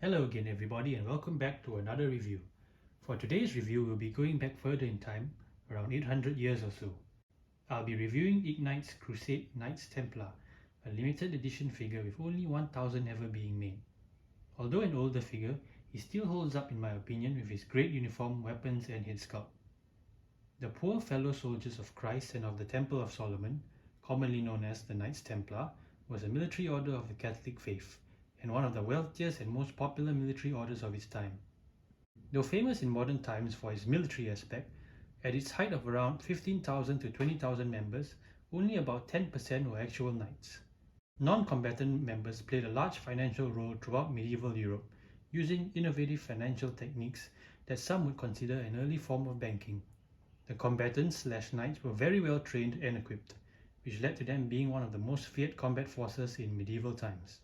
Hello again everybody and welcome back to another review. For today's review we'll be going back further in time, around 800 years or so. I'll be reviewing Ignite's Crusade Knights Templar, a limited edition figure with only 1000 ever being made. Although an older figure, he still holds up in my opinion with his great uniform, weapons and head sculpt. The poor fellow soldiers of Christ and of the Temple of Solomon, commonly known as the Knights Templar, was a military order of the Catholic faith, and one of the wealthiest and most popular military orders of its time. Though famous in modern times for its military aspect, at its height of around 15,000 to 20,000 members, only about 10% were actual knights. Non-combatant members played a large financial role throughout medieval Europe, using innovative financial techniques that some would consider an early form of banking. The combatants/knights were very well trained and equipped, which led to them being one of the most feared combat forces in medieval times.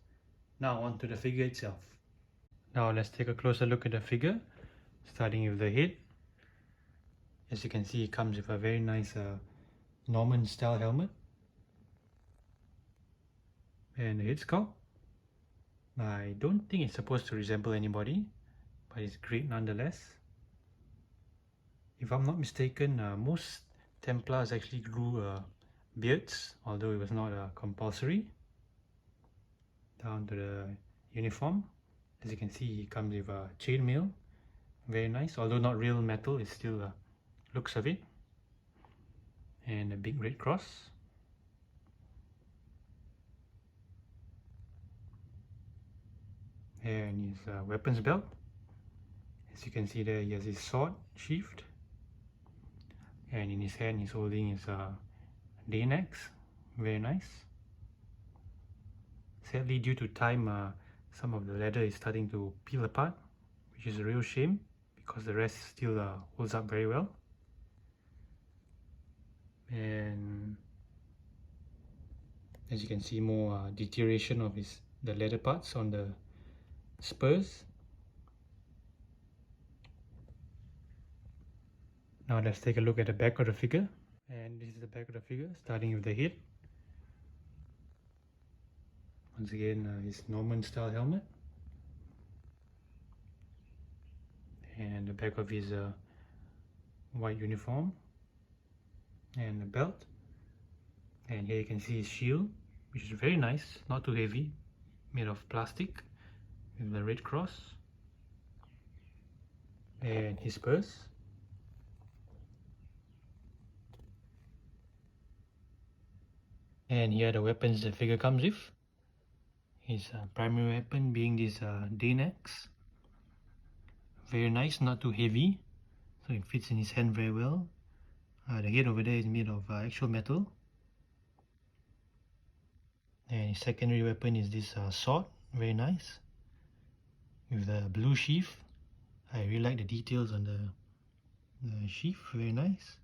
Now on to the figure itself. Now let's take a closer look at the figure, starting with the head. As you can see, it comes with a very nice Norman style helmet. And the head sculpt. I don't think it's supposed to resemble anybody, but it's great nonetheless. If I'm not mistaken, most Templars actually grew beards, although it was not compulsory. Down to the uniform. As you can see, it comes with a chainmail. Very nice, although not real metal, it still looks of it. And a big red cross. And his weapons belt. As you can see there, he has his sword sheathed. And in his hand, he's holding his Dane axe. Very nice. Sadly, due to time, some of the leather is starting to peel apart, which is a real shame because the rest still holds up very well. And as you can see, more deterioration of the leather parts on the spurs. Now let's take a look at the back of the figure. And this is the back of the figure, starting with the head. Once again, his Norman style helmet. And the back of his white uniform. And the belt. And here you can see his shield, which is very nice, not too heavy, made of plastic with the red cross. And his spurs. And here are the weapons the figure comes with. His primary weapon being this Dane axe. Very nice, not too heavy, so it fits in his hand very well. The head over there is made of actual metal. And his secondary weapon is this sword, very nice, with the blue sheath. I really like the details on the sheath, very nice.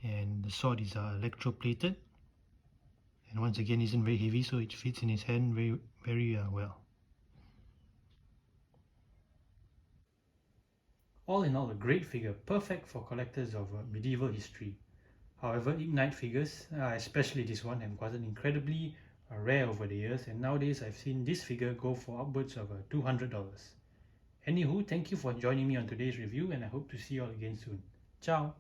And the sword is electroplated. And once again, isn't very heavy, so it fits in his hand very well. All in all, a great figure, perfect for collectors of medieval history. However, Ignite figures, especially this one, have gotten incredibly rare over the years, and nowadays I've seen this figure go for upwards of $200. Anywho, thank you for joining me on today's review, and I hope to see you all again soon. Ciao!